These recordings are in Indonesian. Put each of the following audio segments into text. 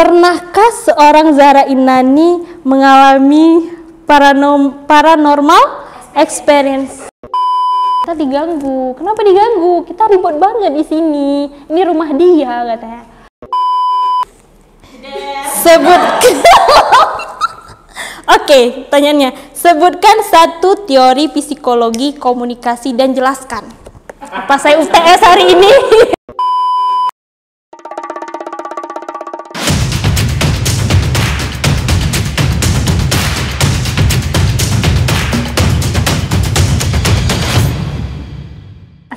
Pernahkah seorang Zahra Inani mengalami paranormal experience? Kita diganggu. Kenapa diganggu? Kita ribut banget di sini. Ini rumah dia katanya. Oke, pertanyaannya. Sebutkan satu teori psikologi komunikasi dan jelaskan. Apa saya UTS hari ini?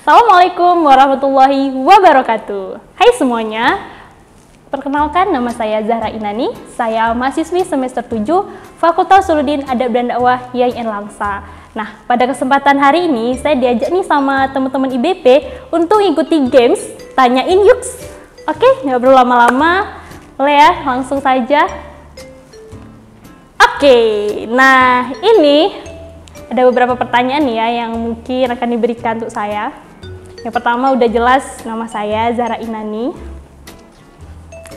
Assalamualaikum warahmatullahi wabarakatuh. Hai semuanya, perkenalkan nama saya Zahra Inani. Saya mahasiswi semester 7 Fakultas Usuluddin Adab dan Dakwah YAIN Langsa. Nah, pada kesempatan hari ini saya diajak nih sama teman-teman IBP untuk ikuti games Tanyain Yuks. Oke, nggak perlu lama-lama, boleh ya, langsung saja. Oke, nah ini ada beberapa pertanyaan ya yang mungkin akan diberikan untuk saya. Yang pertama udah jelas nama saya Zahra Inani.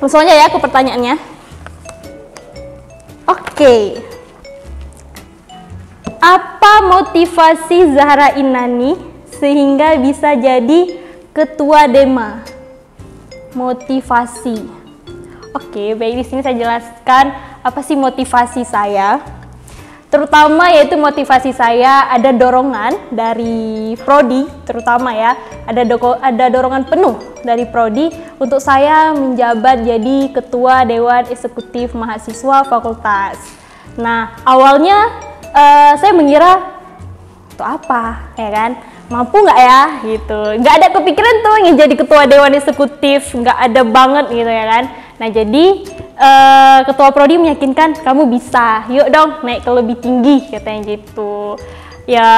Langsung aja ya ke pertanyaannya. Oke. Apa motivasi Zahra Inani sehingga bisa jadi ketua DEMA? Motivasi. Oke, baik, di sini saya jelaskan apa sih motivasi saya. Terutama yaitu motivasi saya ada dorongan dari prodi, terutama ya, ada dorongan penuh dari prodi untuk saya menjabat jadi ketua Dewan Eksekutif Mahasiswa Fakultas. Nah, awalnya saya mengira itu apa, ya kan? Mampu nggak ya, gitu. Nggak ada kepikiran tuh yang jadi ketua Dewan Eksekutif, nggak ada banget gitu ya kan. Nah, jadi ketua prodi meyakinkan kamu bisa, yuk dong naik ke lebih tinggi katanya gitu. Ya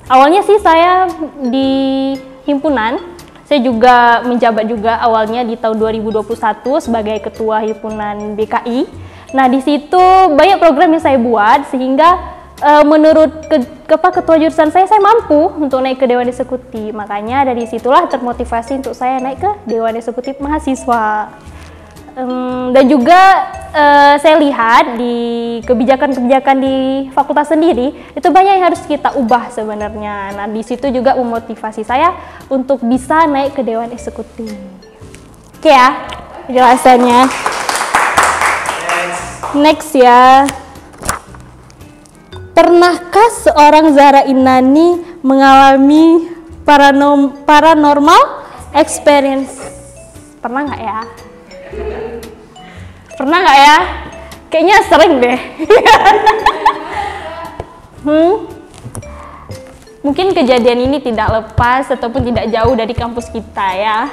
awalnya sih saya di himpunan, saya juga menjabat juga awalnya di tahun 2021 sebagai ketua himpunan BKI. Nah, di situ banyak program yang saya buat sehingga menurut ketua jurusan saya mampu untuk naik ke Dewan Eksekutif. Makanya dari situlah termotivasi untuk saya naik ke Dewan Eksekutif Mahasiswa. Dan juga saya lihat di kebijakan-kebijakan di fakultas sendiri itu banyak yang harus kita ubah sebenarnya. Nah, di situ juga memotivasi saya untuk bisa naik ke Dewan Eksekutif. Oke ya, penjelasannya. Next ya. Pernahkah seorang Zahra Inani mengalami paranormal experience? Pernah nggak ya? Pernah nggak ya? Kayaknya sering deh. Mungkin kejadian ini tidak lepas ataupun tidak jauh dari kampus kita ya.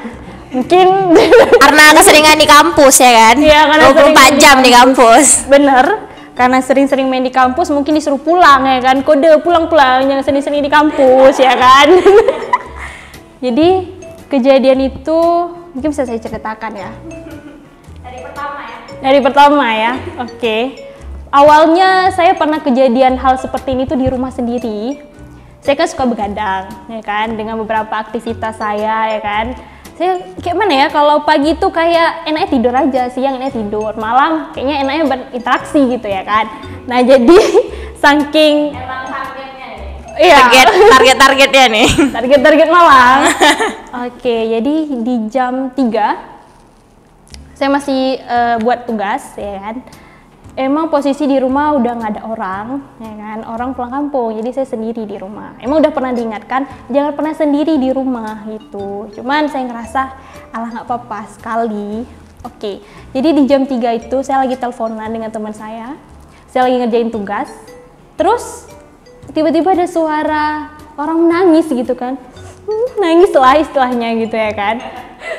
Mungkin karena keseringan di kampus ya kan? Iya, karena 24 jam di kampus. Bener, karena sering-sering main di kampus mungkin disuruh pulang ya kan. Kode pulang-pulang, jangan sering-sering di kampus ya kan. Jadi kejadian itu mungkin bisa saya ceritakan ya. Dari pertama ya, oke. Awalnya saya pernah kejadian hal seperti ini tuh di rumah sendiri. Saya kan suka begadang, ya kan, dengan beberapa aktivitas saya, ya kan. Saya kayak mana ya, kalau pagi tuh kayak enaknya tidur aja, siang enaknya tidur, malam kayaknya enaknya berinteraksi gitu ya kan. Nah jadi saking targetnya nih. Target malam. Oke, jadi di jam 3 saya masih buat tugas ya kan. Emang posisi di rumah udah nggak ada orang ya kan, orang pulang kampung, jadi saya sendiri di rumah. Emang udah pernah diingatkan jangan pernah sendiri di rumah gitu, cuman saya ngerasa alah nggak apa-apa sekali. Oke, jadi di jam 3 itu saya lagi teleponan dengan teman saya lagi ngerjain tugas, terus tiba-tiba ada suara orang menangis gitu kan. Nangis lah istilahnya gitu ya kan.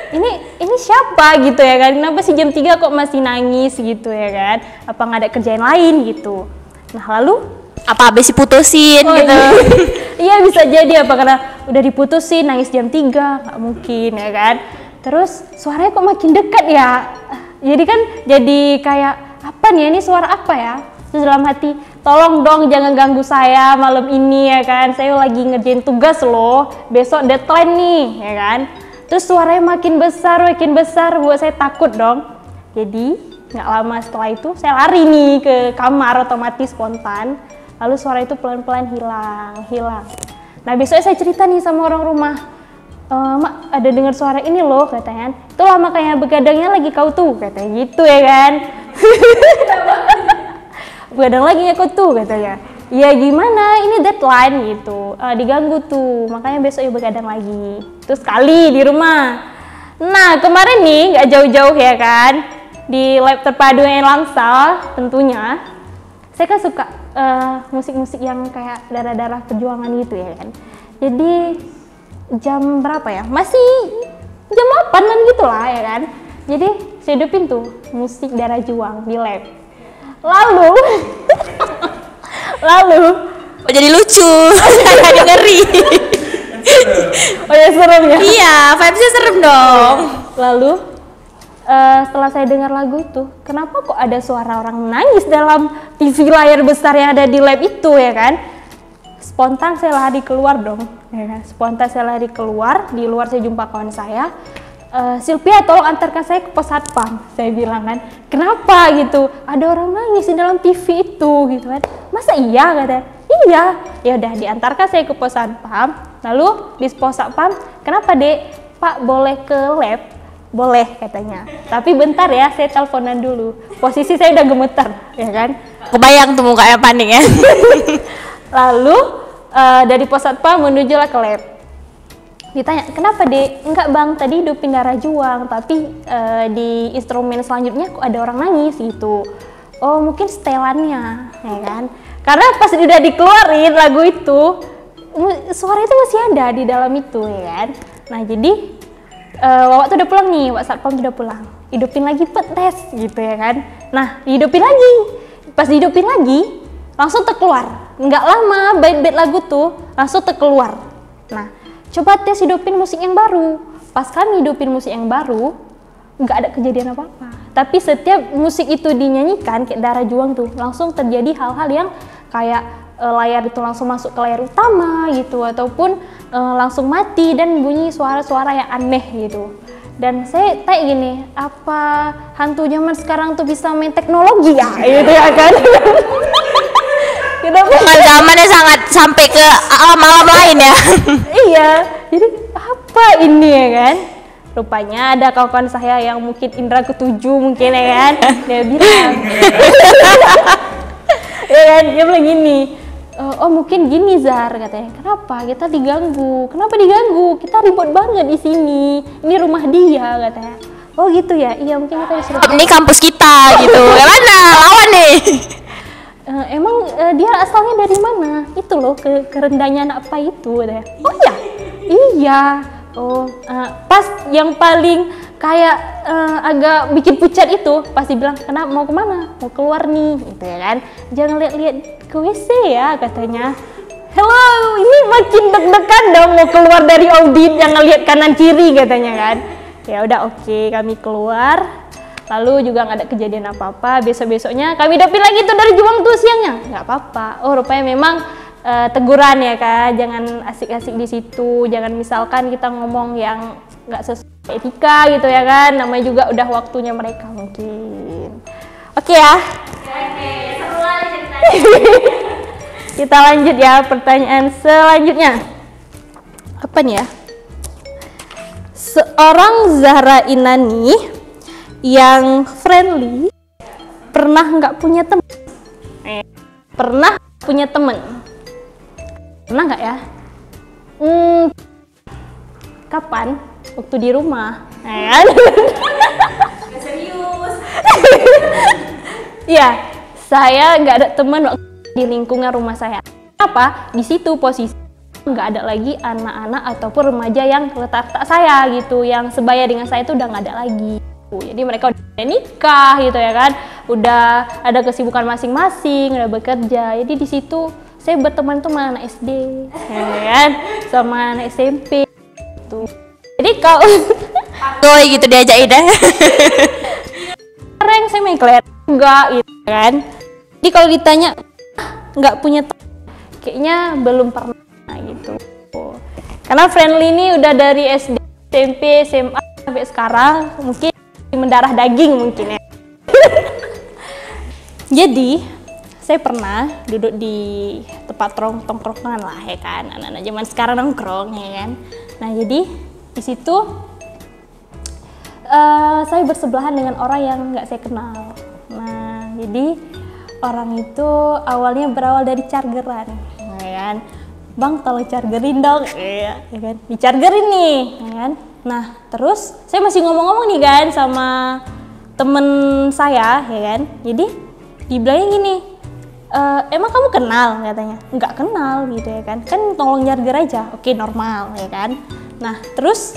Ini siapa gitu ya kan, kenapa sih jam 3 kok masih nangis gitu ya kan, apa nggak ada kerjaan lain gitu. Nah lalu apa habis diputusin gitu. Iya bisa jadi, apa karena udah diputusin nangis jam 3, nggak mungkin ya kan. Terus suaranya kok makin dekat ya, jadi kan jadi kayak apa nih, ini suara apa ya. Terus dalam hati, tolong dong jangan ganggu saya malam ini ya kan, saya lagi ngerjain tugas loh, besok deadline nih ya kan. Terus suaranya makin besar buat saya takut dong. Jadi Nggak lama setelah itu saya lari nih ke kamar, otomatis spontan. Lalu suara itu pelan-pelan hilang. Nah besoknya saya cerita nih sama orang rumah. Mak, ada dengar suara ini loh katanya. Itulah makanya begadangnya lagi kau tuh, katanya gitu ya kan. Begadang lagi ya kau tuh, katanya. Ya gimana, ini deadline gitu, diganggu tuh, makanya besok ya begadang lagi. Terus sekali di rumah. Nah kemarin nih nggak jauh-jauh ya kan, di lab terpadu yang Langsal tentunya. Saya kan suka musik-musik yang kayak darah-darah perjuangan gitu ya kan. Jadi jam berapa ya? Masih jam 8-an gitu lah ya kan. Jadi saya hidupin tuh musik darah juang di lab. Lalu Oh jadi lucu. Jadi ngeri. Oh ya serem ya? Iya, vibesnya serem dong. Lalu setelah saya dengar lagu itu, kenapa kok ada suara orang nangis dalam TV layar besar yang ada di lab itu ya kan? Spontan saya lari keluar dong, ya kan? Spontan saya lari keluar, di luar saya jumpa kawan saya. Sylvia tolong antarkan saya ke pos satpam, saya bilang kan. Kenapa gitu? Ada orang nangis di dalam TV itu gitu kan? Masa iya kata? Iya. Ya udah diantarkan saya ke pos satpam. Lalu di pos satpam, kenapa dek? Pak boleh ke lab? Boleh katanya. Tapi bentar ya, saya teleponan dulu. Posisi saya udah gemeter, ya kan? Kebayang tuh mukanya panik ya. Lalu dari pos satpam menujulah ke lab. Ditanya, kenapa dek? Enggak bang, tadi hidupin darah juang, tapi di instrumen selanjutnya kok ada orang nangis gitu. Oh mungkin setelannya, ya kan? Karena pas udah dikeluarin lagu itu, suara itu masih ada di dalam itu, ya kan? Nah jadi Wawak tuh udah pulang nih, Wak Satpam udah pulang. Hidupin lagi petes gitu ya kan. Nah dihidupin lagi, pas dihidupin lagi langsung terkeluar. Nggak lama bait-bait lagu tuh langsung terkeluar. Nah coba tes hidupin musik yang baru. Pas kami hidupin musik yang baru, nggak ada kejadian apa-apa. Tapi setiap musik itu dinyanyikan kayak darah juang tuh, langsung terjadi hal-hal yang kayak layar itu langsung masuk ke layar utama gitu, ataupun langsung mati dan bunyi suara-suara yang aneh gitu. Dan saya tanya gini, apa hantu zaman sekarang tuh bisa main teknologi ya gitu ya kan? Dengan zamannya sangat sampai ke alam-alam lain ya. Iya, jadi apa ini ya kan? Rupanya ada kawan-kawan saya yang mungkin indra ketujuh mungkin ya kan? Dia bilang, ya kan? Dia bilang gini, oh mungkin gini Zar katanya. Kenapa kita diganggu? Kenapa diganggu? Kita ribut banget di sini. Ini rumah dia katanya. Oh gitu ya. Iya mungkin kita disuruh. Ini kampus kita gitu. Yang mana? Lawan nih. Emang dia asalnya dari mana? Itu loh kerendahnya anak apa itu katanya. Oh ya. Iya. Oh pas yang paling kayak agak bikin pucat itu pasti bilang kenapa mau kemana? Mau keluar nih gitu ya kan. Jangan lihat-lihat ke WC ya katanya. Hello, ini makin deg-degan dong mau keluar dari audit, jangan lihat kanan kiri katanya kan. Ya udah oke, kami keluar. Lalu juga nggak ada kejadian apa-apa. Besok-besoknya kami dapin lagi tuh dari juang tuh siangnya. Nggak apa-apa. Oh rupanya memang teguran ya kan. Jangan asik-asik di situ. Jangan misalkan kita ngomong yang nggak sesuai etika gitu ya kan. Namanya juga udah waktunya mereka mungkin. Oke ya. Oke, seru lagi ceritanya. Kita lanjut ya pertanyaan selanjutnya. Apa nih ya? Seorang Zahra Inani yang friendly pernah nggak punya teman? Pernah punya teman? Pernah nggak ya? Kapan? Waktu di rumah. Serius. Iya, saya nggak ada teman waktu di lingkungan rumah saya. Apa? Di situ posisi nggak ada lagi anak-anak ataupun remaja yang letak saya gitu, yang sebaya dengan saya itu udah nggak ada lagi. Jadi mereka udah nikah gitu ya kan, udah ada kesibukan masing-masing, udah bekerja. Jadi di situ saya berteman tuh sama anak SD, ya kan, sama anak SMP. Gitu. Jadi kalau Tuh gitu diajakin dah. sekarang saya main keler enggak gitu kan. Jadi kalau ditanya nggak punya teman, kayaknya belum pernah gitu. Karena friendly ini udah dari SD, SMP, SMA sampai sekarang mungkin mendarah daging mungkin ya. Jadi saya pernah duduk di tempat tongkrongan lah ya kan, anak-anak zaman sekarang nongkrong ya kan. Nah jadi di situ saya bersebelahan dengan orang yang nggak saya kenal. Nah jadi orang itu awalnya berawal dari chargeran, ya kan. Bang tolong chargerin dong, ya kan. Dichargerin nih, ya kan. Nah terus saya masih ngomong-ngomong nih kan sama temen saya, ya kan. Jadi dibilangnya gini, emang kamu kenal katanya? Nggak kenal gitu ya kan. Kan tolong charger aja, oke normal ya kan. Nah terus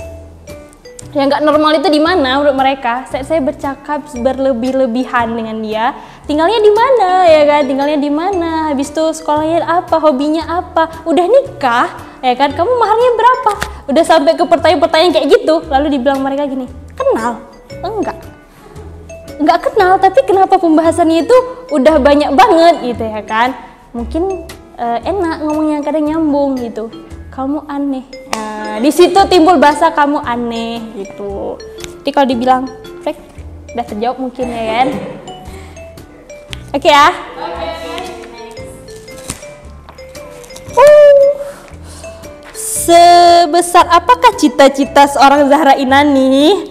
yang nggak normal itu di mana menurut mereka? Saya bercakap berlebih-lebihan dengan dia. Tinggalnya di mana ya kan? Tinggalnya di mana? Habis itu sekolahnya apa? Hobinya apa? Udah nikah ya kan? Kamu maharnya berapa? Udah sampai ke pertanyaan-pertanyaan kayak gitu. Lalu dibilang mereka gini, kenal? Enggak kenal. Tapi kenapa pembahasannya itu udah banyak banget gitu ya kan? Mungkin enak ngomongnya, kadang nyambung gitu. Kamu aneh. Nah, di situ timbul bahasa kamu aneh gitu. Jadi kalau dibilang Frek, udah terjawab mungkin ya kan. Oke ya. Sebesar apakah cita-cita seorang Zahra Inani?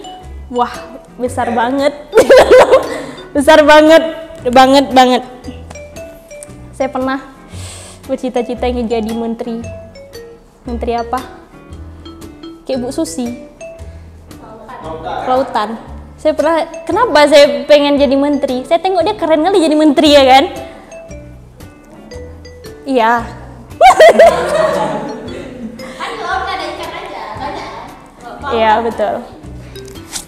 Wah, besar banget. Besar banget. Saya pernah bercita-cita ingin jadi menteri. Menteri apa? Kayak Bu Susi. Kelautan. Saya pernah, kenapa saya pengen jadi menteri? Saya tengok dia keren kali jadi menteri ya kan? Iya. Kan laut nggak ada ikan aja, banyak. Iya betul.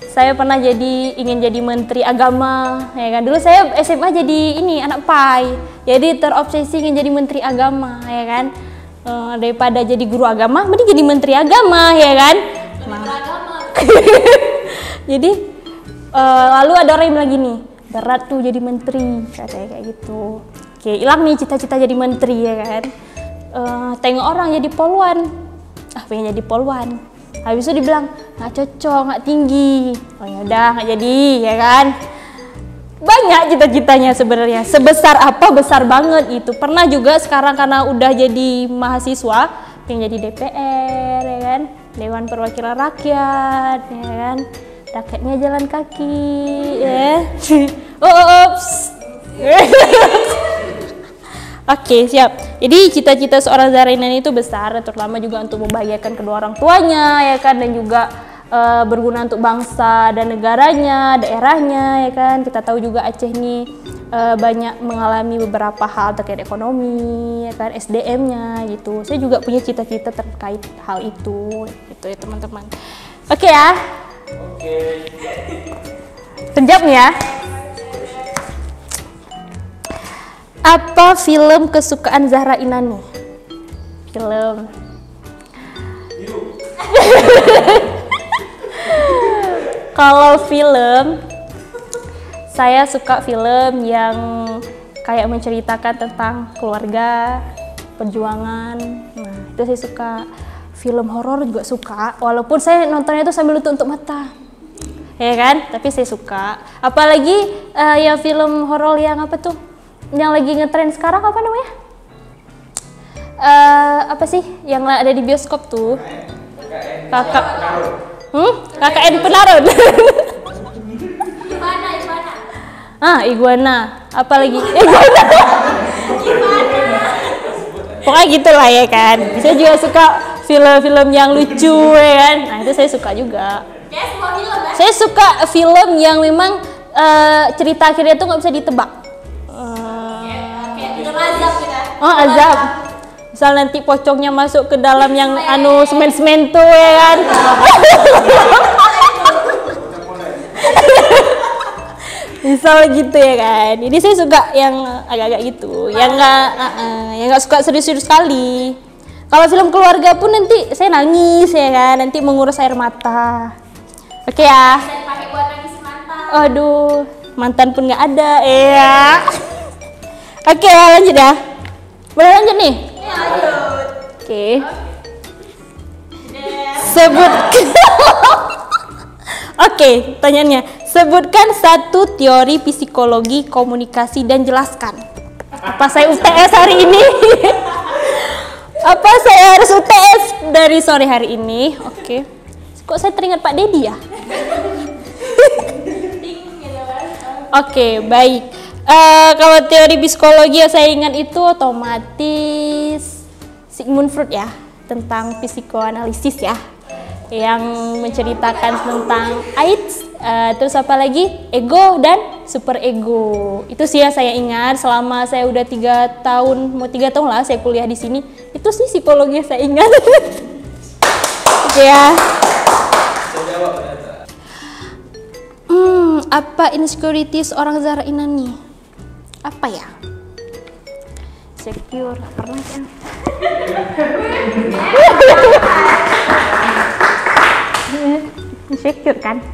Saya pernah ingin jadi menteri agama, ya kan? Dulu saya SMA jadi anak PAI, jadi terobsesi ingin jadi menteri agama, ya kan? Daripada jadi guru agama, mending jadi menteri agama, ya kan? Jadi lalu ada orang yang bilang gini, berat tuh jadi menteri, katanya kayak gitu. Oke, hilang nih cita-cita jadi menteri ya kan. Tengok orang jadi polwan, pengen jadi polwan. Habis itu dibilang nggak cocok, nggak tinggi. Oh ya udah nggak jadi ya kan. Banyak cita-citanya sebenarnya. Sebesar apa, besar banget itu. Pernah juga sekarang karena udah jadi mahasiswa, pengen jadi DPR ya kan, Dewan Perwakilan Rakyat ya kan. Rakyatnya jalan kaki ya. Oops. Oke, siap. Jadi cita-cita seorang Zahra Inani itu besar, terutama juga untuk membahagiakan kedua orang tuanya ya kan, dan juga berguna untuk bangsa dan negaranya, daerahnya ya kan. Kita tahu juga Aceh ini banyak mengalami beberapa hal terkait ekonomi ya kan, SDM-nya gitu. Saya juga punya cita-cita terkait hal itu ya teman-teman. Oke ya. Oke. Penjawab nih ya. Apa film kesukaan Zahra Inani? Film. Kalau film, saya suka film yang kayak menceritakan tentang keluarga, perjuangan. Nah, itu saya suka. Film horor juga suka, walaupun saya nontonnya itu sambil nutup mata. Ya kan? Tapi saya suka. Apalagi yang film horor yang apa tuh? Yang lagi ngetren sekarang apa namanya? Apa sih yang ada di bioskop tuh? KKN Penarun. Iguana. Apa lagi? Iguana. Pokoknya gitulah ya kan. Saya juga suka film-film yang lucu ya kan. Nah itu saya suka juga. Saya suka film yang memang cerita akhirnya tuh nggak bisa ditebak. Azab. Misal nanti pocongnya masuk ke dalam yang semen-semen tuh ya kan. Misal gitu ya kan. Jadi saya suka yang agak-agak gitu, yang nggak suka serius-serius sekali. Kalau film keluarga pun nanti saya nangis ya kan, nanti menguras air mata. Oke ya. Bisa dipakai buat nangis mantan. Aduh, mantan pun nggak ada, ya. Oke, lanjut ya. Boleh lanjut nih? Ya, lanjut. Oke. Sebut. Oke, pertanyaannya. Sebutkan satu teori psikologi komunikasi dan jelaskan. Apa saya UTS hari ini? Apa saya harus UTS dari sore hari ini? Oke. Kok saya teringat Pak Dedi ya? Oke, baik. Kalau teori psikologi yang saya ingat itu otomatis Sigmund Freud ya, tentang psikoanalisis ya, yang menceritakan tentang AIDS, terus apa lagi, ego dan super ego. Itu sih yang saya ingat selama saya udah 3 tahun, mau 3 tahun lah saya kuliah di sini. Itu sih psikologi yang saya ingat. Oke ya. Apa insecurities orang Zahra Inani? Apa ya? Secure, pernah kan? Insecure kan?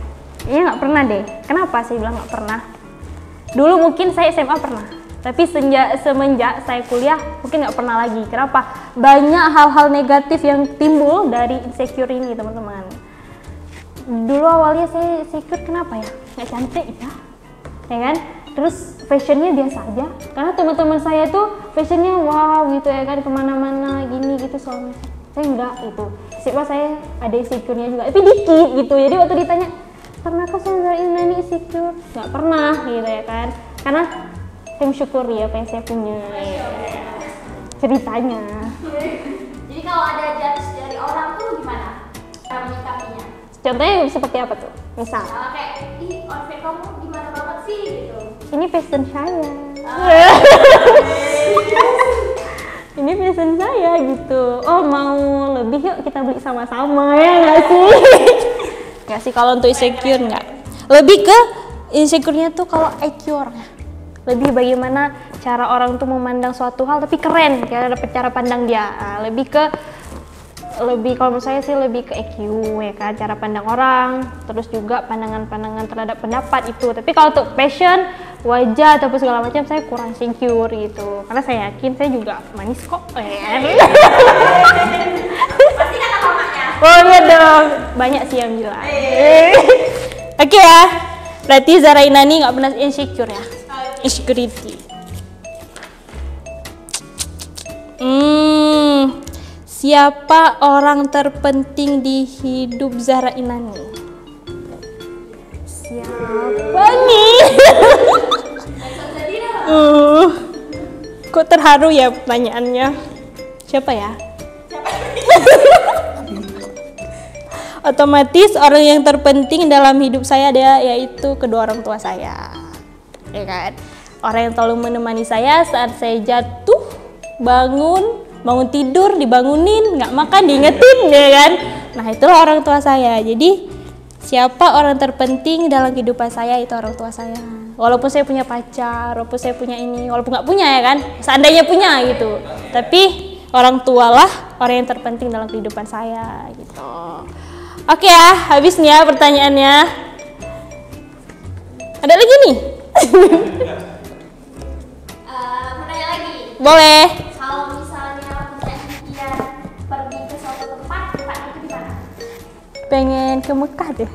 Iya nggak pernah deh. Kenapa saya bilang nggak pernah? Dulu mungkin saya SMA pernah, tapi semenjak saya kuliah mungkin nggak pernah lagi. Kenapa? Banyak hal-hal negatif yang timbul dari insecure ini, teman-teman. Dulu awalnya saya insecure kenapa ya? Nggak cantik ya kan? Terus fashionnya biasa aja, karena teman-teman saya tuh fashionnya wow gitu ya kan, kemana-mana gini gitu soalnya. Saya enggak itu. Siapa saya ada insecure-nya juga, tapi dikit gitu. Jadi waktu ditanya, pernahkah saya ini insecure? Nggak pernah gitu ya kan, karena saya mensyukuri apa yang saya punya ceritanya. Jadi kalau ada judge dari orang tuh gimana cara menyikapinya? Contohnya seperti apa tuh? Misal Kayak, ih outfit kamu gimana banget sih gitu. Ini fashion saya. Ini fashion saya gitu. Oh mau lebih yuk kita beli sama-sama ya nggak sih? Nggak sih, kalau untuk insecure nggak. Lebih ke insecure-nya tuh kalau IQ orangnya. Lebih bagaimana cara orang tuh memandang suatu hal tapi keren, kayak ada cara pandang dia. Lebih kalau menurut saya sih lebih ke EQ ya kan, cara pandang orang, terus juga pandangan-pandangan terhadap pendapat itu. Tapi kalau untuk passion, wajah ataupun segala macam saya kurang secure gitu, karena saya yakin saya juga manis kok. Pasti kata mamanya. Oh iya dong, banyak sih yang bilang. Oke ya, berarti Zahra Inani nggak pernah insecure ya, insecurity. Siapa orang terpenting di hidup Zahra Inani? Siapa nih? Kok terharu ya pertanyaannya? Siapa ya? Otomatis orang yang terpenting dalam hidup saya dia yaitu kedua orang tua saya, ya kan? Orang yang selalu menemani saya saat saya jatuh, bangun tidur, dibangunin, nggak makan, diingetin, ya kan? Nah itulah orang tua saya. Jadi siapa orang terpenting dalam kehidupan saya itu orang tua saya. Walaupun saya punya pacar, walaupun saya punya ini, walaupun nggak punya ya kan, seandainya punya gitu. Tapi orang tua lah orang yang terpenting dalam kehidupan saya gitu. Oke ya, habis nih ya pertanyaannya. Ada lagi nih? Mau nanya lagi? Boleh. Kalau misalnya punya impian pergi ke suatu tempat itu di mana? Pengen ke Mekah deh.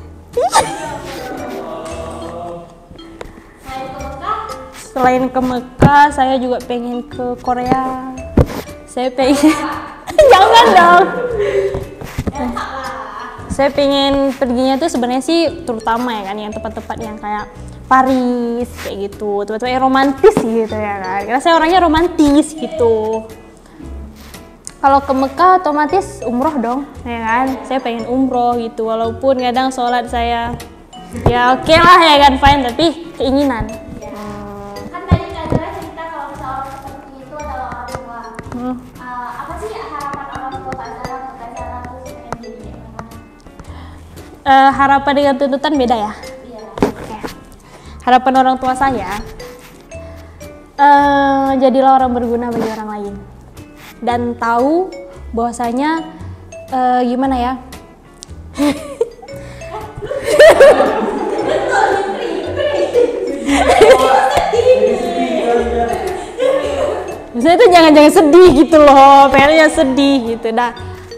Selain ke Mekah, Selain ke Mekah, saya juga pengen ke Korea. Saya pengen jangan dong. Saya pengen perginya tuh sebenarnya sih terutama ya kan yang tempat-tempat yang kayak Paris kayak gitu, tempat-tempat yang romantis gitu ya kan. Karena saya orangnya romantis gitu. Kalau ke Mekah otomatis umroh dong, ya kan? Saya pengen umroh gitu, walaupun kadang sholat saya ya oke lah ya kan, fine, tapi keinginan. kan tadi Kak Zahra cerita kalau misalnya orang terpenting itu adalah orang tua. Apa sih harapan orang tua Kak Zahra untuk Kak Zahra tuh pengen jadi kayak mana? Harapan dengan tuntutan beda ya? Iya. Oke. Harapan orang tua saya, jadilah orang berguna bagi orang lain. Dan tahu bahwasanya gimana ya? Misalnya itu jangan sedih gitu loh, pengennya sedih gitu. Nah,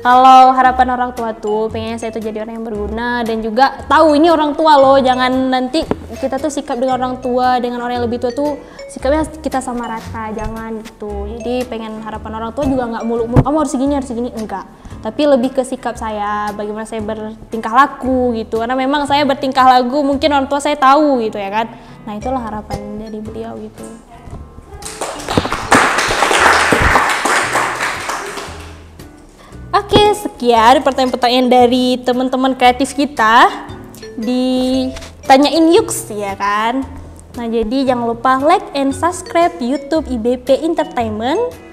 Kalau harapan orang tua tuh pengennya saya tuh jadi orang yang berguna dan juga tahu ini orang tua loh, jangan nanti kita tuh sikap dengan orang tua, dengan orang yang lebih tua tuh sikapnya kita sama rata, jangan gitu. Jadi pengen harapan orang tua juga nggak muluk-muluk kamu harus segini, enggak. Tapi lebih ke sikap saya, bagaimana saya bertingkah laku gitu. Karena memang saya bertingkah laku mungkin orang tua saya tahu gitu ya kan. Nah itulah harapan dari beliau gitu. Oke, sekian pertanyaan-pertanyaan dari teman-teman kreatif kita. Ditanyain Yuks ya kan. Nah jadi jangan lupa like and subscribe YouTube IBP Entertainment.